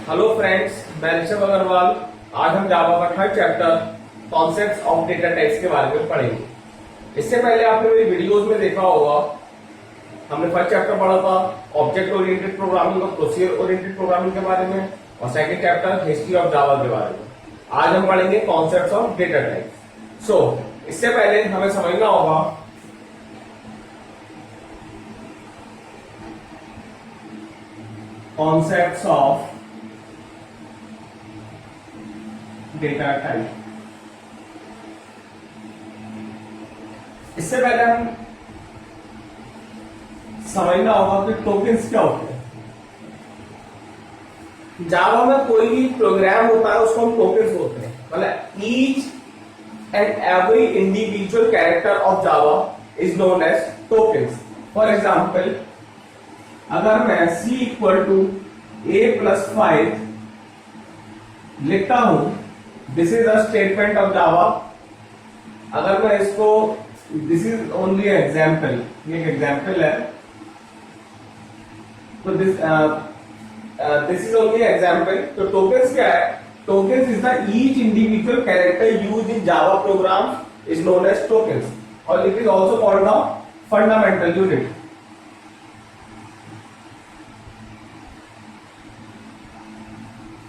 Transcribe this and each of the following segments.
Hello friends, मैं ऋषभ अग्रवाल। आज हम जावा का third chapter concepts of data types के बारे में पढ़ेंगे। इससे पहले आपने मेरी वीडियोस में देखा होगा, हमने फर्स्ट चैप्टर पढ़ा था ऑब्जेक्ट ओरिएंटेड प्रोग्रामिंग और प्रोसीजर ओरिएंटेड प्रोग्रामिंग के बारे में, और second chapter history of Java के बारे में। आज हम पढ़ेंगे कॉन्सेप्ट्स ऑफ डेटा टाइप्स। इससे पहले हमें समझना होगा कॉन्सेप्ट्स ऑफ डेटा टाइप। इससे पहले हम समझना होगा कि टोकन्स क्या होते हैं। जावा में कोई भी प्रोग्राम होता है उसको हम टोकन्स बोलते हैं। मतलब each and every individual character of Java is known as tokens. For example, अगर मैं c इक्वल टू a+5 लिखता हूं, this is a statement of Java. अगर मैं इसको, दिस इज ओनली एग्जाम्पल, ये एक एग्जाम्पल है, तो दिस इज ओनली एग्जाम्पल। तो टोकन्स क्या है? Tokens is the each individual character use in Java program is known as tokens, और it is also called the fundamental unit.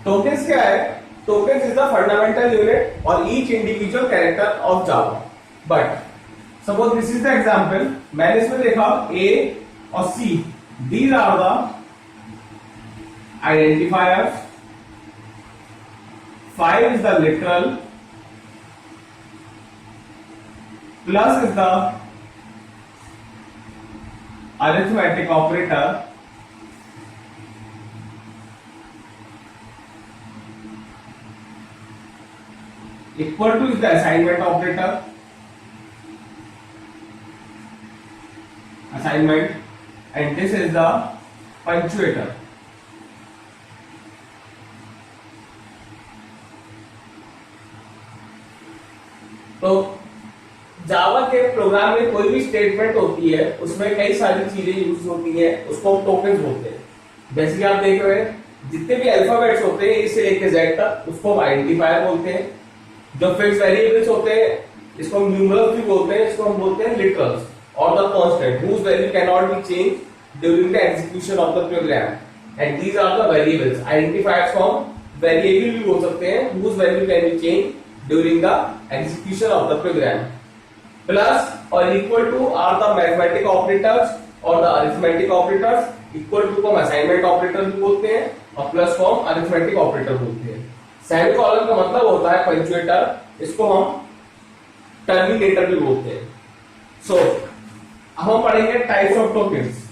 Tokens क्या है? Tokens is the fundamental unit और each individual character of Java. But suppose this is the example, मैंने इसमें देखा a और c, these are the identifiers, 5 is the literal, plus is the arithmetic operator, equal to is the assignment operator, and this is the punctuator. तो जावा के programme में कोई भी statement होती है, उसमें कई सारी चीजें यूज होती हैं, उसको हम टोकन्स बोलते हैं। जैसे कि आप देख रहे हैं, जितने भी अल्फाबेट्स होते हैं इससे लेकर जेड तक, उसको हम आइडेंटिफायर बोलते हैं। जो फिक्स वेरिएबल्स होते हैं इसको हम न्यूमरल्स भी बोलते हैं, इसको हम बोलते हैं लिटरल्स, और the constant whose value can not be change during the execution of the program, and these are the variables. Identifiers को हम वेरिएबल भी बोल सकते हैं, whose value can be change during the execution of the program. Plus और equal to are the mathematic operators और the arithmetic operators. Equal to को हम असाइनमेंट ऑपरेटर भी बोलते हैं और प्लस को हम अरिथमेटिक ऑपरेटर बोलते हैं। सेमीकोलन का मतलब होता है पंक्चुएटर, इसको हम टर्मिनेटर भी बोलते हैं। सो अब हम पढ़ेंगे types of tokens.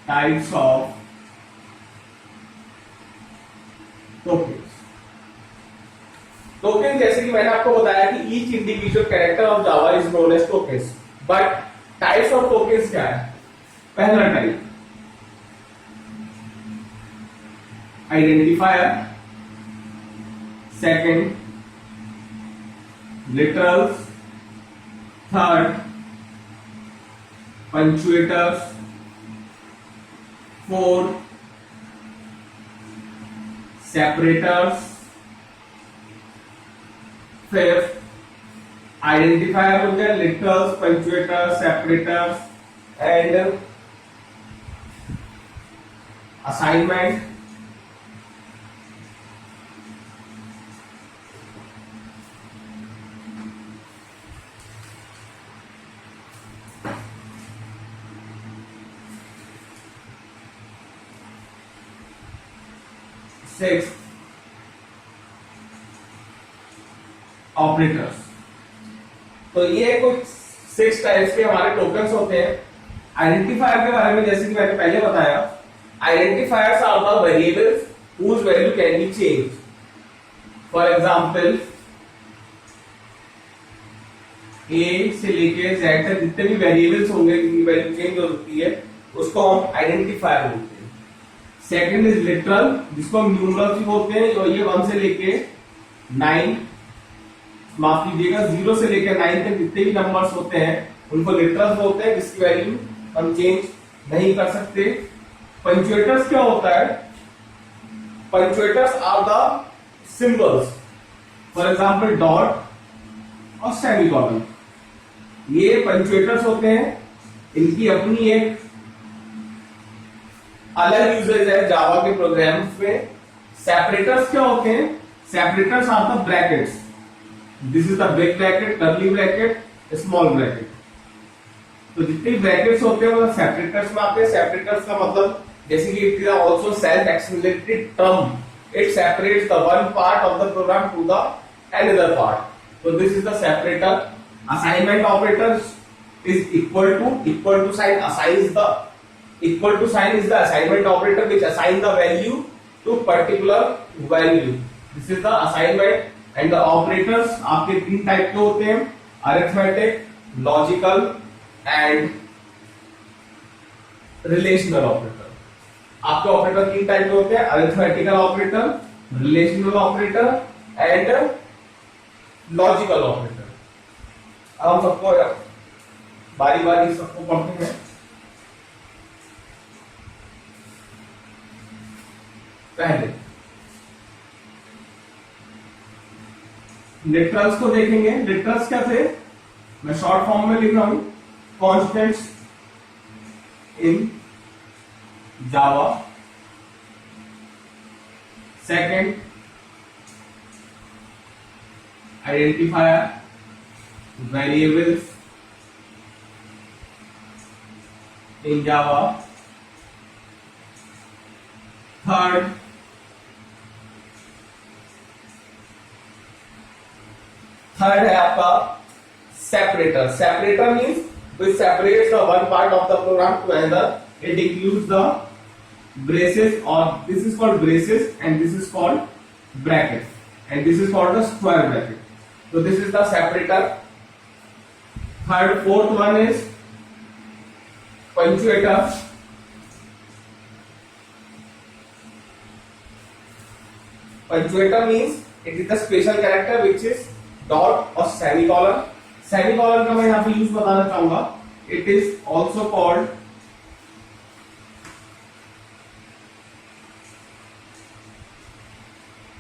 Types of tokens. Token, जैसे कि मैंने आपको बताया कि each individual character of Java is known as tokens. But types of tokens क्या है? पहला type identifier, second literals, third punctuators, fourth separators, fifth identifier हो गया, literals, punctuators, separators and assignment, six operators. तो ये कुछ 6 टाइप्स के हमारे टोकन्स होते हैं। आइडेंटिफायर के बारे में जैसे कि मैंने पहले बताया, identifiers are the variables whose value can be change. For example, A से लेके जेड तक जितने भी वेरिएबल्स होंगे जिनकी वैल्यू चेंज हो सकती है, उसको हम आइडेंटिफायर बोलते हैं। सेकंड इज लिटरल, जिसको हम न्यूमरल्स भी बोलते हैं, और ये 1 से लेके 9 माफ कीजिएगा, 0 से लेकर 9 तक जितने भी नंबर्स होते हैं उनको लिटरल्स बोलते हैं, जिसकी वैल्यू हम चेंज नहीं कर सकते। पंक्चुएटर्स क्या होता है? Punctuators are the symbols, for example dot और सेमीकोलन, ये पंक्चुएटर्स होते हैं। इनकी अपनी एक अलग यूजेज है जावा के प्रोग्राम्स में। सेपरेटर्स क्या होते हैं? Separators are the brackets, this is the big bracket, curly bracket, small bracket. तो जितने ब्रैकेट्स होते हैं वो सेपरेटर्स में आते हैं। सेपरेटर्स का मतलब जैसे कि it is also self explanatory term, it separates the one part of the program to the another part. तो this is the separator. Assignment operators is equal to sign assigns the equal to sign is the assignment operator which assigns the value to particular value. This is the assignment and the operators आपके तीन type के होते हैं, arithmetic, logical and relational operator। आपके operator तीन type के होते हैं, arithmetical operator, relational operator and logical operator। अब हम सबको बारी बारी सबको पढ़ते हैं। पहले लिटरल्स को देखेंगे। लिटरल्स क्या थे? मैं शॉर्ट फॉर्म में लिख रहा हूं, constants in Java. Second, identifier, variables in Java। Third, है आपका separator। Separator means which separates the one part of the program to another। It includes the braces, or this is called braces and this is called bracket and this is called the square bracket। So this is the separator। Third, fourth one is punctuator। Punctuator means it is the special character which is dot or semicolon। Semicolon का मैं यहाँ पे use बताना चाहूंगा। It is also called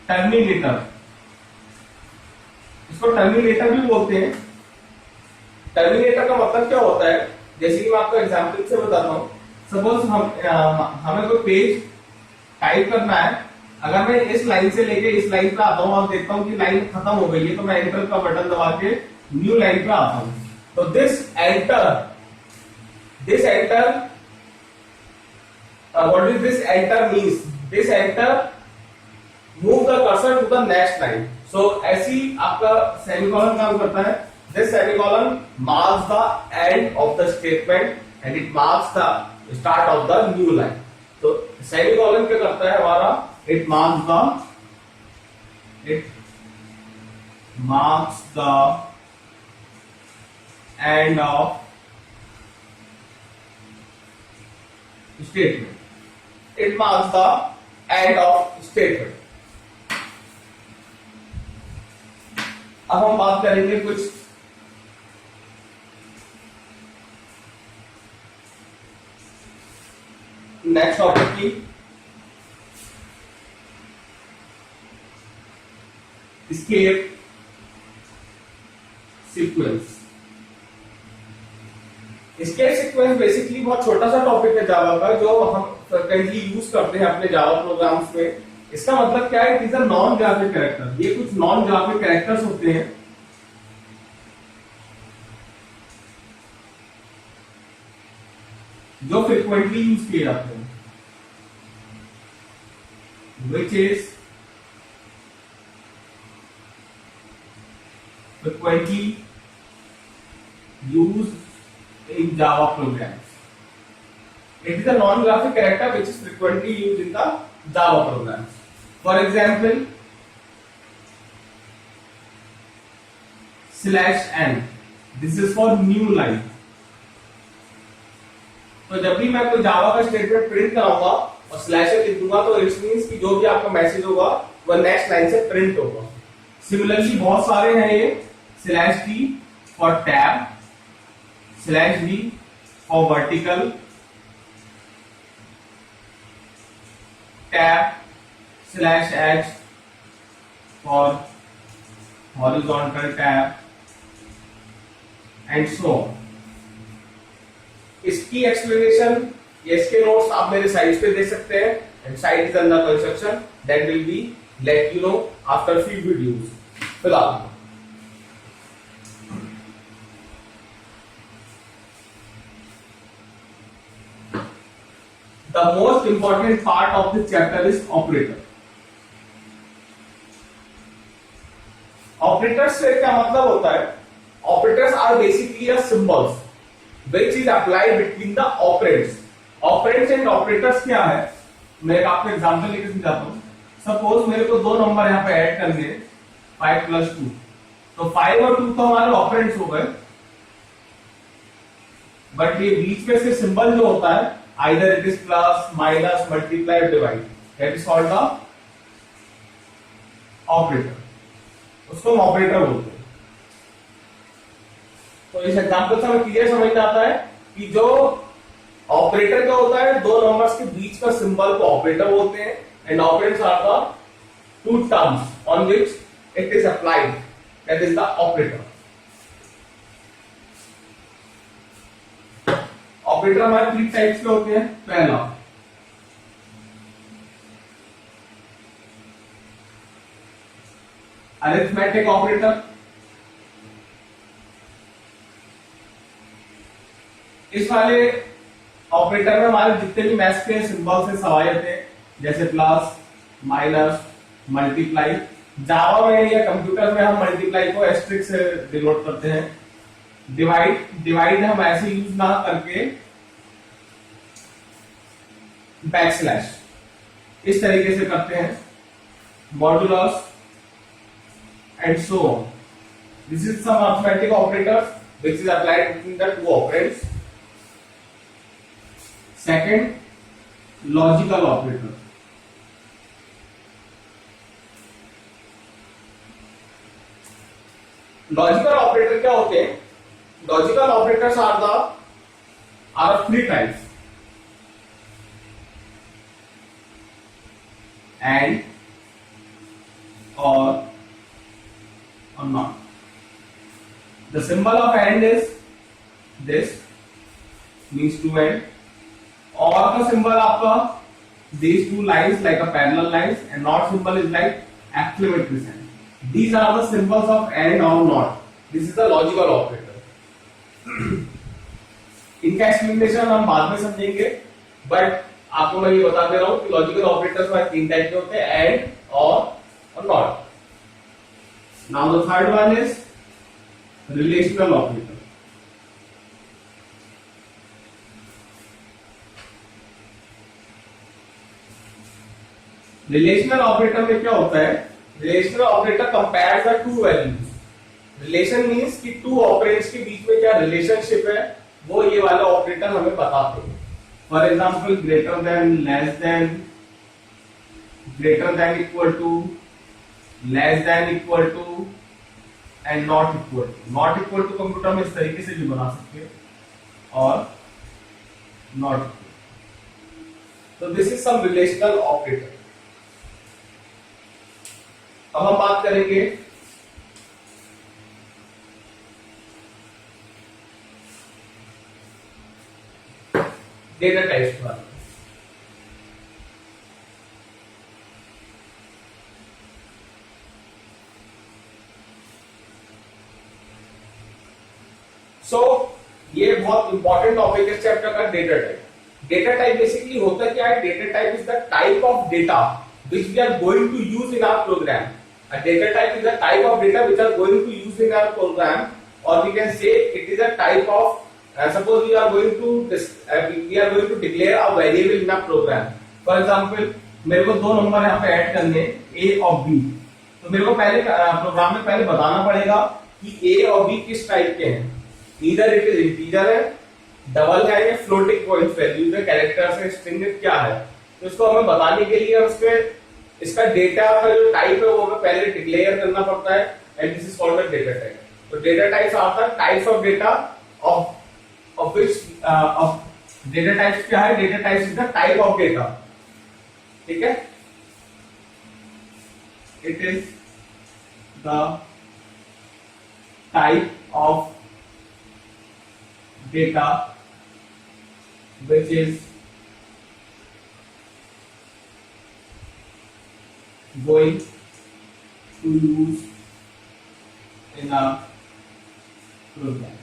terminator. इसको terminator भी बोलते हैं। टर्मिनेटर का मतलब क्या होता है? जैसे कि मैं आपको एग्जांपल से बताता हूँ। सपोज हमें कोई पेज टाइप करना है, अगर मैं इस लाइन से लेके इस लाइन पे आता हूँ और देखता हूँ कि लाइन खत्म हो गई है, तो मैं एंटर का बटन दबा के न्यू लाइन पे आता हूँ। तो this enter what is this enter means? This enter move the cursor to the next line. So ऐसी आपका सेमीकोलन काम करता है। This semicolon marks the end of the statement and it marks the start of the new line। तो semicolon क्या करता है हमारा? It marks the end of statement। It marks the end of statement। अब हम बात करेंगे कुछ नेक्स्ट टॉपिक की। Escape sequence. Escape sequence basically बहुत छोटा सा टॉपिक है जावा का, जो हम फ्रिक्वेंटली यूज करते हैं अपने जावा प्रोग्राम्स में। इसका मतलब क्या है? It is a non graphic character. ये कुछ नॉन ग्राफिक कैरेक्टर्स होते हैं जो फ्रिक्वेंटली यूज किए जाते हैं, which is frequently used in Java programs। It is a non-graphic character which is frequently used in the Java programs। For example, /n, this is for new line। तो जब भी मैं कोई जावा का स्टेटमेंट प्रिंट कराऊंगा और स्लैश लिख दूंगा, तो इट मींस कि जो भी आपका मैसेज होगा वह नेक्स्ट लाइन से प्रिंट होगा। सिमिलरली बहुत सारे हैं ये slash T for tab, slash V for vertical tab, slash H for horizontal tab and so on. इसकी एक्सप्लेनेशन, इसके नोट्स आप मेरे साइट पे देख सकते हैं, and site is under construction, that will be late you know after few videos. फिलहाल the most important part of this chapter is operator. Operators से क्या मतलब होता है? Operators are basically a symbols which is applied between the operands. Operands and operators क्या है? मैं एक आपको एग्जांपल लेके समझाता हूँ। सपोज मेरे को दो नंबर यहाँ पे ऐड करने, 5 + 2, तो 5 और 2 तो हमारे ऑपरेंड्स हो गए, बट ये बीच में से सिंबल जो होता है, either it is plus, minus, multiply or divide, that is called the operator. उसको हम ऑपरेटर बोलते हैं। तो इस एग्जांपल से हमें क्लियर समझ में आता है कि जो ऑपरेटर क्या होता है, दो नंबर्स के बीच का सिंबल को ऑपरेटर बोलते हैं, and operators are the two terms on which it is applied, that is the operator. Operator हमारे 3 टाइप्स के होते हैं। पहला अरिथमेटिक ऑपरेटर, इस वाले ऑपरेटर में हमारे जितने भी मैथ्स के सिंबल्स हैं सब आ जाते हैं, जैसे प्लस, माइनस, मल्टीप्लाई। जावा में या कंप्यूटर में हम मल्टीप्लाई को एस्ट्रिक्स से डिनोट करते हैं। डिवाइड हम ऐसे यूज ना करके बैकस्लैश इस तरीके से करते हैं। Modulus and so on, this is some arithmetic operators which is applied between the two operands. Second, logical operator. Logical operator क्या होते हैं? Logical operators are of 3 types, and, or not. The symbol of AND is this, means to AND, or का symbol आपका these two lines like a parallel lines, and not symbol is like exclamatory sign. These are the symbols of AND or not. This is the logical operator. इनका explanation हम बाद में समझेंगे, but आपको मैं ये बता दे रहा हूं कि लॉजिकल ऑपरेटर्स में 3 टाइप के होते हैं, एंड, और not. Now the third one is relational operator. Relational operator में क्या होता है? Relational operator compares the two values. Relation means कि टू ऑपरेंड्स के बीच में क्या रिलेशनशिप है, वो ये वाला ऑपरेटर हमें बताते हैं। For example, greater than, less than, greater than equal to, less than equal to, and not equal to. Not equal to computer में इस तरीके से भी बना सकते हैं, और नॉट इक्वल। तो this is some relational operator. अब हम बात करेंगे डेटा टाइप्स पर। ये बहुत इंपॉर्टेंट टॉपिक है चैप्टर का, data type. Data type basically होता क्या है? Data type is the type of data which we are going to use in our program. A data type is a type of data which are going to use in our program, or we can say it is a type of suppose we are going to declare a variable in a program. For example, मेरे को दो number यहाँ पे add करने a और b, तो मेरे को पहले प्रोग्राम में पहले बताना पड़ेगा कि a और b किस टाइप के हैं। Either it is integer है, डबल है, या फ्लोटिंग पॉइंट वैल्यू है, कैरेक्टर्स है, स्ट्रिंग क्या है। तो इसको हमें बताने के लिए उसके इसका डेटा का जो टाइप है वो हमें पहले डिक्लेयर करना पड़ता है, and this is called the data type. तो data types are the types of data of which of data types क्या है, data types is the type of data, ठीक है, it is the type of data which is going to use in a program.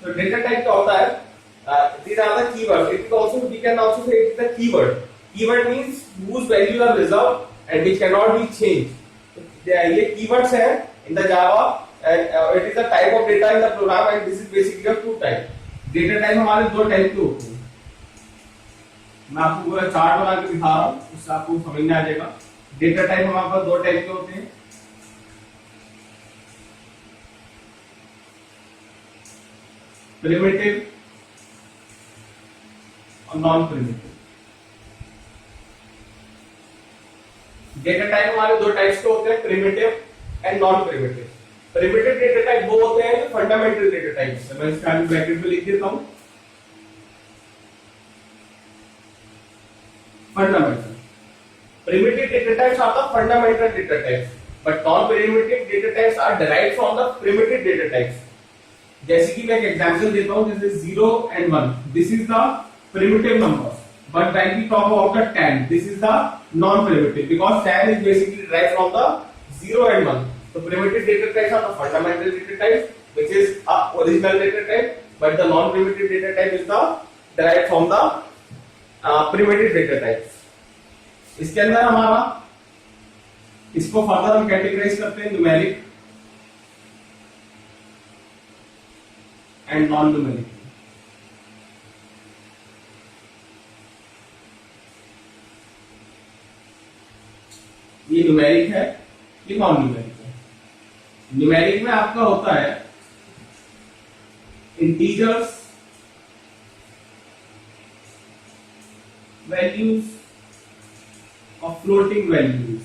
So data type क्या होता है? These are the keywords. It is also, we can also say it is the keyword. Keyword means whose values are reserved and which cannot be changed. ये keywords है in the Java and it is the type of data in the program and this is basically of two types. Data type हमारे दो type के होते हैं, मैं आपको पूरा चार्ट बना के दिखा रहा हूं, उससे आपको समझ में आ जाएगा। डेटा टाइप हमारे पास दो टाइप के होते हैं, प्रिमिटिव और नॉन प्रिमिटिव। डेटा टाइप हमारे दो टाइप्स के होते हैं, primitive and non primitive. Primitive data type वो होते हैं जो फंडामेंटल डेटा टाइप्स है, मैं इसका आगे ब्रैकेट में लिख देता हूं, fundamental. Primitive data types are the fundamental data types, but non primitive data types are derived from the primitive data types. जैसे कि मैं एक एग्जांपल देता हूं, जैसे 0 and 1, this is the primitive numbers, but when we talk about the 10, this is the non primitive, because 10 is basically derived from the 0 and 1. So primitive data types are the fundamental data type, which is a original data type, but the non-primitive data type is the derived from the primitive data types. इसके अंदर हमारा इसको further हम categorise करते हैं numeric and non numeric. ये numeric है, ये नॉन न्यूमेरिक है। न्यूमेरिक में आपका होता है इंटीजर्स, वैल्यूज और फ्लोटिंग वैल्यूज।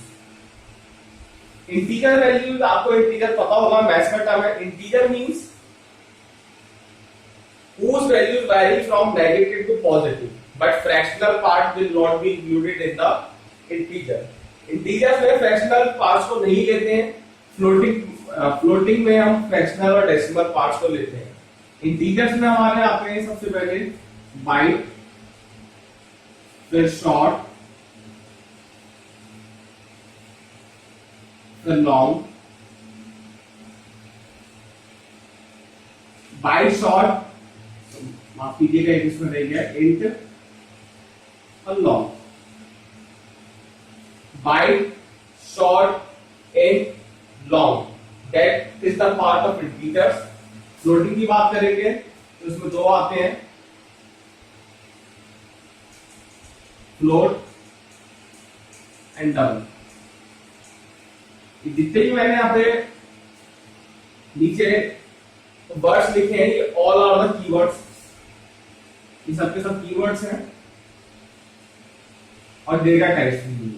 इंटीजर वैल्यूज, आपको इंटीजर पता होगा, मैथ्स का टर्म है। Integer means whose values vary from negative to positive, but fractional part will not be included in the integer. Integers में फ्रैक्शनल पार्ट्स को नहीं लेते हैं, फ्लोटिंग में हम फ्रैक्शनल और डेसिमल पार्ट्स को लेते हैं। इंटीजर्स में हमारे आते हैं सबसे पहले बाइट, फिर शॉर्ट, फिर लॉन्ग। बाइट, शॉर्ट, माफ कीजिएगा इसमें रह गया इंट और long. Byte, short, int, long, that is the part of integers. Floating की बात करेंगे तो इसमें दो आते हैं, फ्लोट एंड डबल। जितने भी मैंने यहाँ पे नीचे वर्ड्स लिखे हैं, ये ऑल आर द कीवर्ड्स, ये सबके सब कीवर्ड्स हैं और डेटा टाइप्स भी।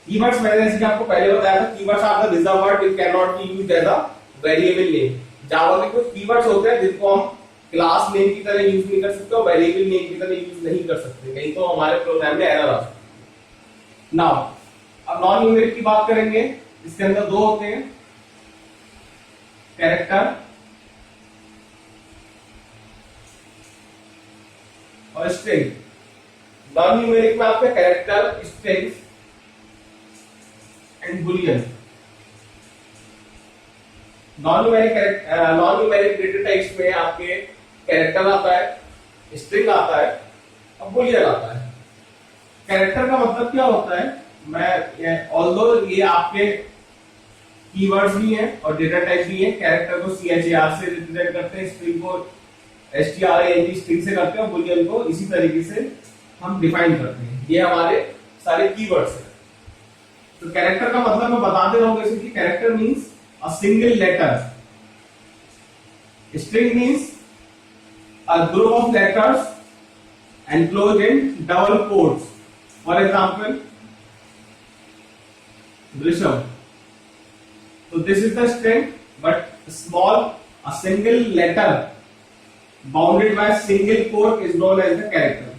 कीवर्ड्स मैंने जैसे कि आपको पहले बताया था, keywords are the reserve word which can not be used as a variable name. Java में कुछ कीवर्ड्स होते हैं जिनको हम क्लास नेम की तरह यूज नहीं कर सकते और वेरिएबल नेम की तरह यूज नहीं कर सकते, नहीं तो हमारे प्रोग्राम में एरर आ सकता है। नाउ अब नॉन न्यूमेरिक की बात करेंगे, इसके अंदर दो होते हैं, कैरेक्टर और स्ट्रिंग। नॉन न्यूमेरिक में आपके character, strings and Boolean. Non numeric data types में आपके कैरेक्टर आता है, स्ट्रिंग आता है और बुलियन आता है। कैरेक्टर का मतलब क्या होता है, मैं ऑल्दो ये आपके कीवर्ड्स भी हैं और डेटा टाइप भी हैं। कैरेक्टर को CHAR से रिप्रेजेंट करते हैं, स्ट्रिंग को STRING स्ट्रिंग से करते हैं और बुलियन को इसी तरीके से हम डिफाइन करते हैं। ये हमारे सारे कीवर्ड्स हैं। तो कैरेक्टर का मतलब मैं बताते रहूंगा, जैसे कि character means a single letter, string means a group of letters enclosed in double quotes. For example, Rishabh. So this is the string, but small, a single letter bounded by a single quote is known as the character.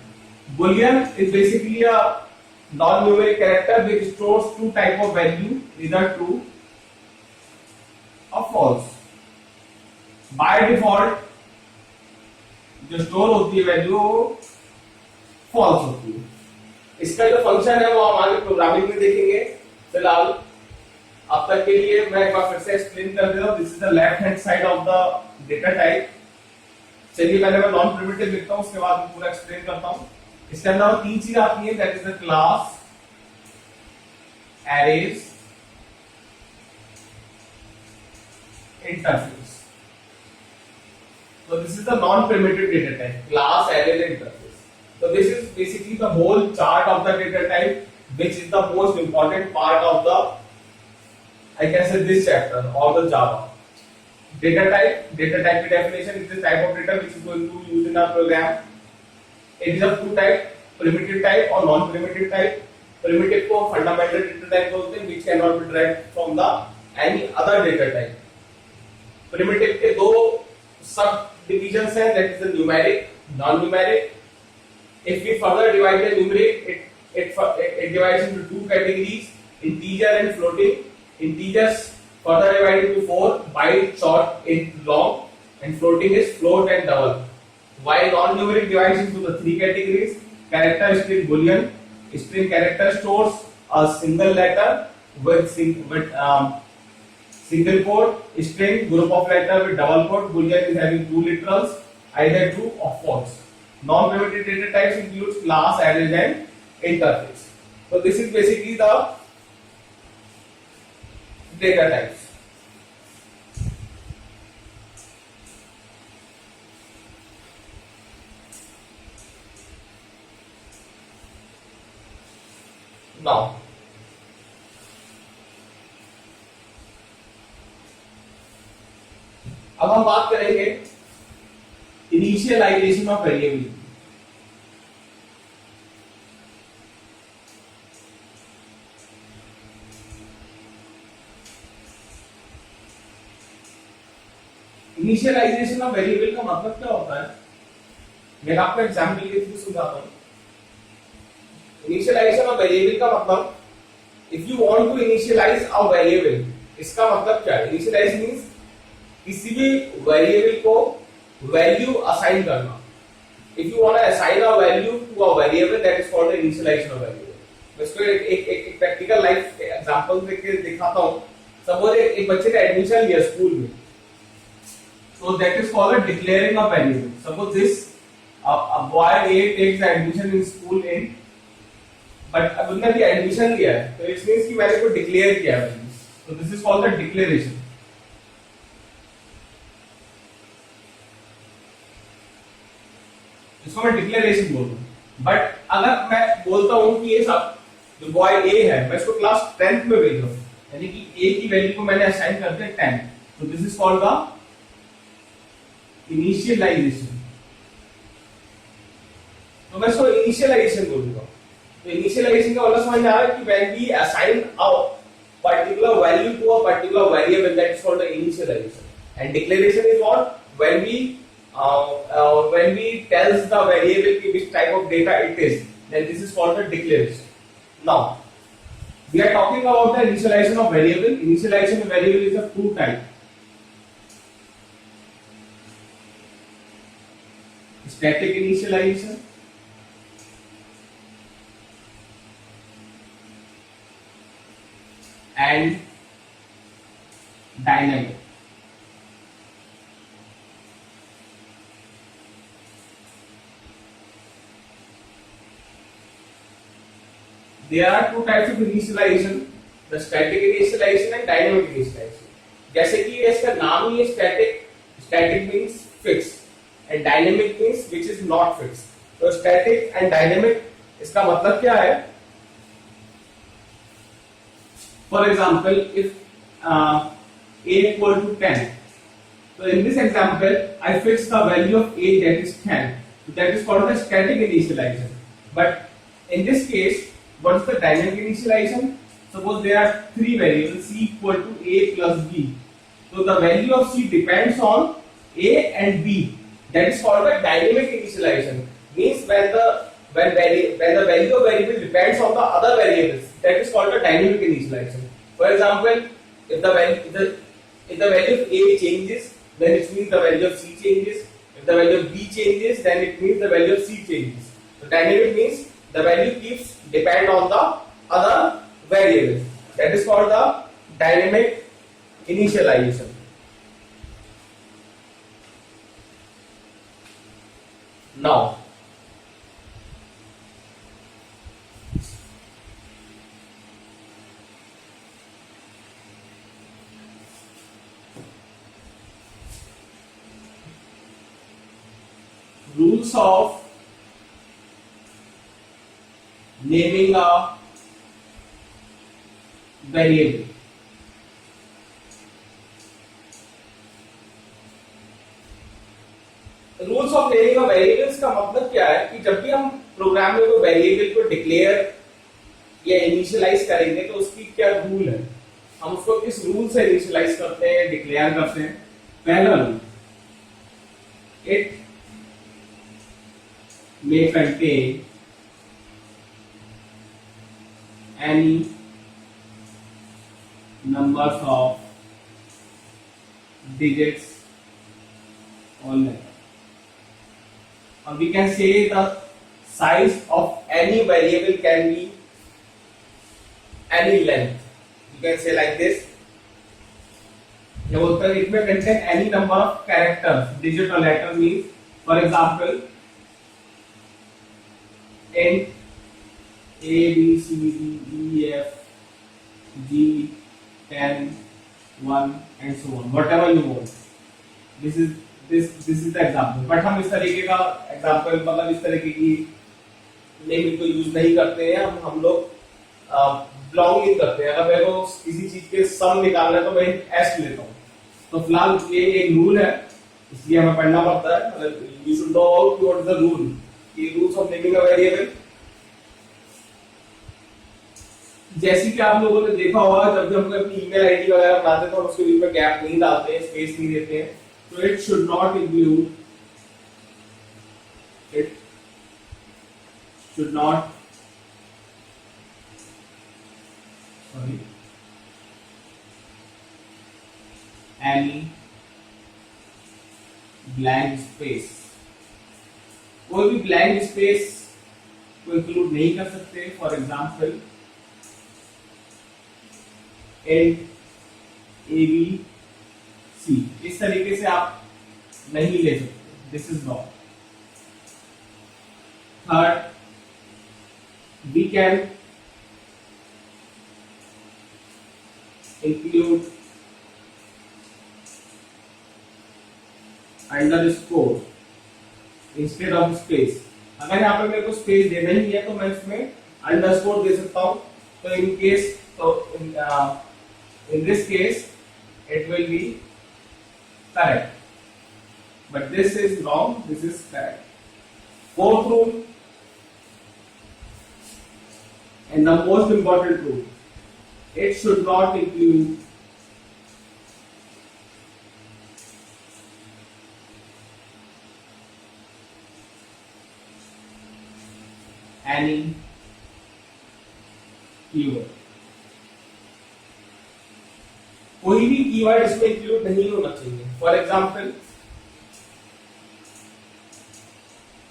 Boolean is basically a non-numeric character which stores two type of value, either true or false. By default जो store होती है value वो false होती है. इसका जो function है वो हम आगे प्रोग्रामिंग में देखेंगे. फिलहाल अब तक के लिए मैं एक बार फिर से एक्सप्लेन कर देता हूं. This is the left hand side of the data type. चलिए पहले मैं नॉन प्रिमिटिव लिखता हूं, उसके बाद मैं पूरा एक्सप्लेन करता हूं. इसके अंदर तीन चीज आती है, that is the class, arrays, interface. So this is the non-primitive data type, class, array, and interface. So this is basically the whole chart of the data type, which is the most important part of the, I can say, this chapter or the Java. Data type definition is the type of data which is going to use in our program. It is of two type, primitive type or non-primitive type. Primitive को fundamental data type बोलते हैं, which cannot be derived from the any other data type. Primitive के दो सब divisions है, that is the numeric, non-numeric. If we further divide the numeric, it divides into two categories, integer and floating. Integers further divided into 4, byte, short, int, long, and floating is float and double. While non-numeric divides into the three categories: character, string, boolean. String character stores a single letter with single quote. String group of letter with double quote. Boolean is having two literals, either true or false. Non-primitive data types includes class, array, and interface. So this is basically the data types. Now अब हम बात करेंगे initialization of variable. Initialization of variable का मतलब क्या होता है, मैं आपको एग्जांपल के थ्रू समझाता हूं. इनिशियलाइजेशन ऑफ वेरिएबल का मतलब, if you want to initialize a variable, इसका मतलब क्या है? इनिशियलाइज मींस किसी भी वेरिएबल को वैल्यू असाइन करना. If you want to assign a value to a variable, that is called initialization of variable. मैं इसको एक प्रैक्टिकल लाइफ एग्जांपल देके दिखाता हूं. सपोज एक बच्चे ने एडमिशन लिया स्कूल में, so that is called declaring a variable. Suppose this a boy A takes the admission in school in, but अब उसने भी एडमिशन लिया है, तो इट मींस कि मैंने को डिक्लेयर किया है. So this is called the declaration. इसको मैं डिक्लेरेशन बोलता हूँ. बट अगर मैं बोलता हूँ कि ये सब जो बॉय ए है, मैं इसको क्लास 10th में भेज रहा हूँ, यानी कि ए की वैल्यू को मैंने असाइन कर दिया 10. तो this is called the initialization. तो मैं इसको इनिशियलाइजेशन बोलूंगा. तो इनिशियलाइजेशन का मतलब समझ आ रहा है कि when we assign a particular value to a particular variable, that is called the initialization. And declaration is what? When we tells the variable which type of data it is, then this is called the declaration. Now we are talking about the initialization of variable. Initialization of variable is of two type: static initialization and dynamic. There are two types of initialization: the static initialization and dynamic initialization. जैसे कि इसका नाम ही है static. Static means fixed and dynamic means which is not fixed. तो static and dynamic इसका मतलब क्या है? For example, if a equal to 10, so in this example I fix the value of a, that is 10. So that is called the static initialization. But in this case, what is the dynamic initialization? suppose there are three variables c equal to a plus b. So the value of c depends on a and b. That is called a dynamic initialization. Means when the value of variable depends on the other variables, that is called a dynamic initialization. For example, if the value of a changes, then it means the value of c changes. If the value of b changes, then it means the value of c changes. So dynamic means the value keeps depend on the other variables. That is called the dynamic initialization. Now, rules of naming a variable. Rules of naming of variables का मतलब क्या है कि जब भी हम programme में कोई वेरिएबल को डिक्लेयर या इनिशियलाइज करेंगे तो उसकी क्या रूल है, हम उसको किस रूल से इनिशियलाइज करते हैं, डिक्लेयर करते हैं. पहला rule, it may contain any numbers of digits or letters. Or we can say the size of any variable can be any length. You can say like this. It may contain any number of characters, digit or letter means, for example, int a b c d e f g 10 1 and so on, whatever you want. This is the example. But हम इस तरीके का example, मतलब इस तरीके की naming को use नहीं करते हैं. हम लोग बिलोंगिंग करते हैं. अगर मेरे को किसी चीज के सम निकालना है तो मैं एस लेता हूँ. तो फिलहाल ये एक रूल है, इसलिए हमें पढ़ना पड़ता है. You should know about what is the rule. ये rules of naming a variable. जैसे कि आप लोगों ने देखा होगा, जब भी हम अपनी ईमेल आईडी वगैरह बनाते हैं तो हम उसके बीच में गैप नहीं डालते हैं, स्पेस नहीं देते हैं. तो it should not include, it should not, sorry, any blank space. कोई भी ब्लैंक स्पेस को इंक्लूड नहीं कर सकते. For example, int a b c, इस तरीके से आप नहीं ले सकते. This is not. Third, we can include underscore instead of space. अगर यहाँ पे मेरे को स्पेस देना ही है तो मैं इसमें अंडरस्कोर दे सकता हूँ. तो इन केस, तो in this case it will be correct, but this is wrong, this is correct. Fourth rule, and the most important rule, it should not include any keyword. कोई भी कीवर्ड इसमें include नहीं होना चाहिए. For example,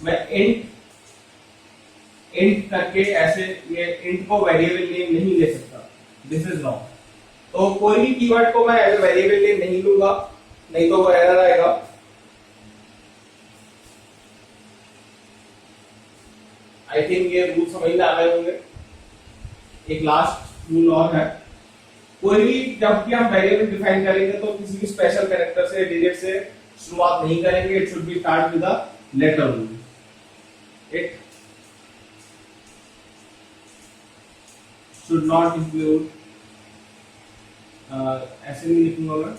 मैं int करके ऐसे ये इंट को वेरिएबल नेम नहीं ले सकता. This is wrong. तो कोई भी कीवर्ड को मैं एज वेरिएबल नेम नहीं लूंगा, नहीं तो वो एरर आएगा. आई थिंक ये रूल समझ में आ गए होंगे. एक लास्ट रूल और है. कोई भी, जब भी हम वेरिएबल डिफाइन करेंगे तो किसी भी स्पेशल कैरेक्टर से, डिजिट से शुरुआत नहीं करेंगे. It should be start with a letter rule. It should not include, ऐसे नहीं लिखूंगा मैं.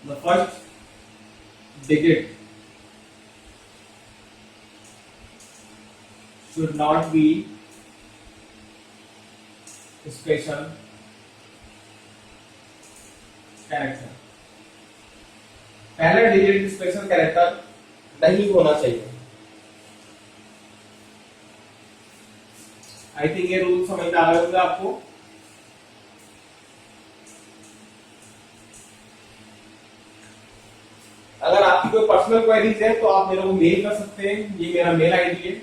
The first digit should not be special character, पहला डिजिट स्पेशल कैरेक्टर नहीं होना चाहिए। आई थिंक ये रूल समझ में आ गए होंगे आपको। अगर आपकी कोई पर्सनल क्वेरीज है तो आप मेरे को मेल कर सकते हैं, ये मेरा मेल आईडी है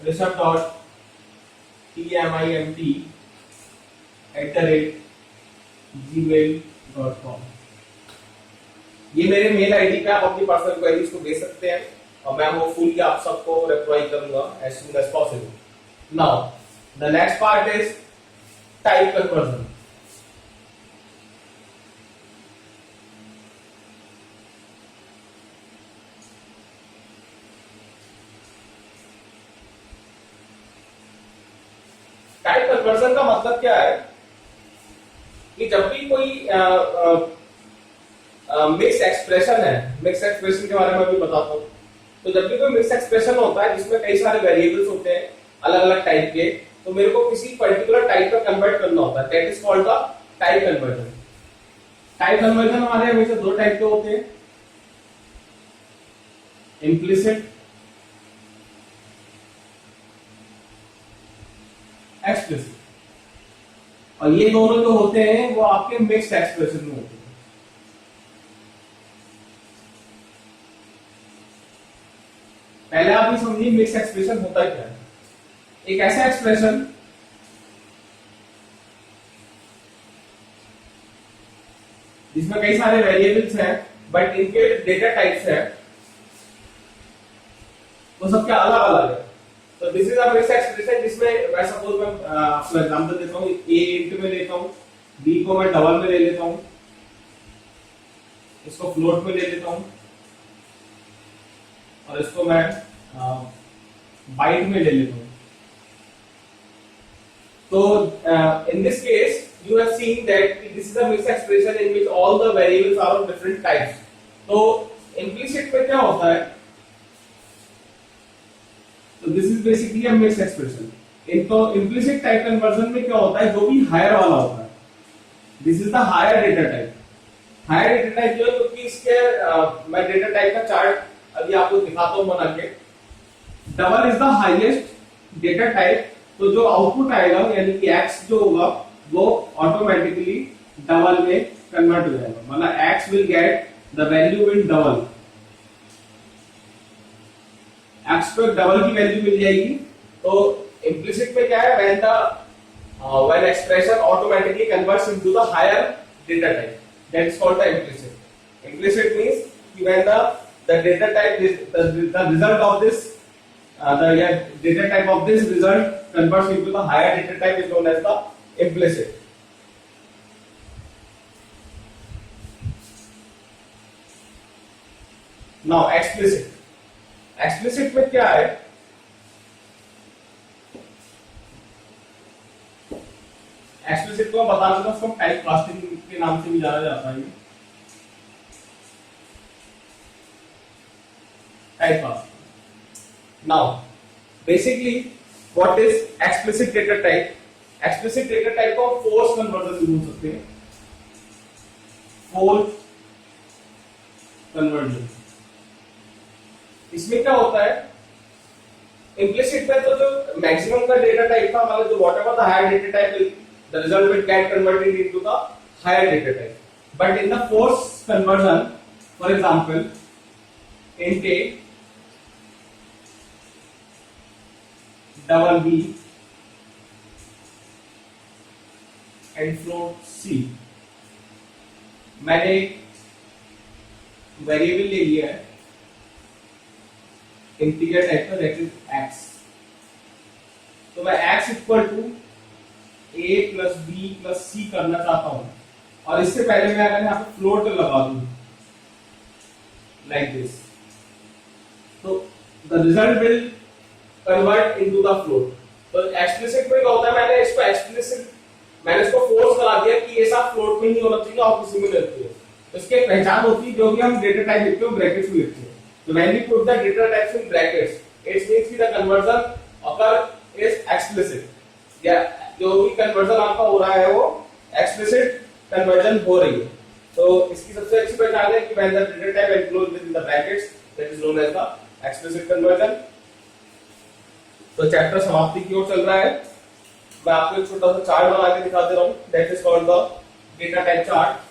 rishabh.timt@gmail.com। ये मेरे मेल आईडी पे आप अपनी पर्सनल क्वेरीज को भेज सकते हैं और मैं वो फुली आप सबको रिप्लाई करूंगा as soon as possible. Now the next part is type conversion. Type conversion का मतलब क्या है कि जब भी कोई मिक्स एक्सप्रेशन है, मिक्स एक्सप्रेशन के बारे में भी बताता हूं। तो जब भी कोई मिक्स एक्सप्रेशन होता है जिसमें कई सारे वेरिएबल्स होते हैं अलग अलग टाइप के, तो मेरे को किसी पर्टिकुलर टाइप में कन्वर्ट करना होता है, that is called the type conversion. Type conversion हमारे हमेशा दो टाइप के होते हैं, इम्प्लिसिट, एक्सप्लिसिट। और ये दोनों जो होते हैं वो आपके मिक्स्ड एक्सप्रेशन में होते हैं। पहले आप ये समझिए मिक्स एक्सप्रेशन होता क्या है। एक ऐसा एक्सप्रेशन जिसमें कई सारे वेरिएबल्स हैं बट इनके डेटा टाइप्स हैं वो सबके अलग अलग है। तो this is a mix expression जिसमें मैं सपोज मैं आपको एग्जांपल देता हूँ, ए इंट में लेता हूँ, बी को मैं डबल में ले लेता हूँ, इसको फ्लोट में ले लेता हूँ और इसको मैं बाइट में ले लेता हूँ। तो in this case you have seen that this is a mixed expression in which all the variables are of different types. तो implicit में क्या होता है, तो this is basically a mixed expression। तो implicit type conversion में क्या होता है, जो भी हायर वाला होता है, this is the higher data type। Higher data type जो है, क्योंकि इसके मैं डेटा टाइप का चार्ट अभी आपको दिखाता हूँ बना के। Double is the highest data type, तो जो आउटपुट आएगा यानी कि x जो होगा वो ऑटोमेटिकली डबल में कन्वर्ट हो जाएगा, मतलब x will get the value in double, x को डबल की वैल्यू मिल जाएगी। तो इम्प्लिसिट में क्या है, when expression automatically converts into the higher data type, that is called the implicit। Implicit means when the data type is the result of this data type of this result converts into the higher data type is known as the implicit। Now explicit, explicit में क्या है, explicit को बता दूंगा, उसको type casting के नाम से भी जाना जाता है। Type casting. Now basically what is explicit data type. Explicit data type को फोर्स कन्वर्जन भी बोल सकते हैं, फोर्स कन्वर्जन। इसमें क्या होता है, इम्प्लिसिट में तो जो मैक्सिमम का डेटा टाइप था, मतलब जो whatever the higher data type the result will get converted into the higher data type, but in the force conversion, for example int a double b and float c, मैंने variable ले लिया है integer type का, that is x। तो मैं x equal to a plus B plus C करना चाहता हूं, और इससे पहले मैं अगर यहाँ पे फ्लोट लगा दूं लाइक दिस, तो the result will convert into the float. तो एक्सप्लिसिट में क्या होता है, मैंने इसको एक्सप्लिसिट, मैंने इसको फोर्स करा दिया कि ये सब फ्लोट में ही होना चाहिए और किसी में लिखते हैं। तो इसकी पहचान होती है, जो भी हम डेटा टाइप लिखते हैं ब्रैकेट्स में लिखते हैं। तो when we put the data types in brackets, it means कि the conversion occur is explicit. या जो भी कन्वर्जन आपका हो रहा है वो एक्सप्लिसिट कन्वर्जन हो रही है। तो इसकी सबसे अच्छी पहचान है कि when the data type enclosed with in the brackets that is known as the explicit conversion. तो चैप्टर समाप्ति की ओर चल रहा है। मैं आपको एक छोटा सा चार्ट बना के दिखा दे रहा हूं, that is called the data type chart.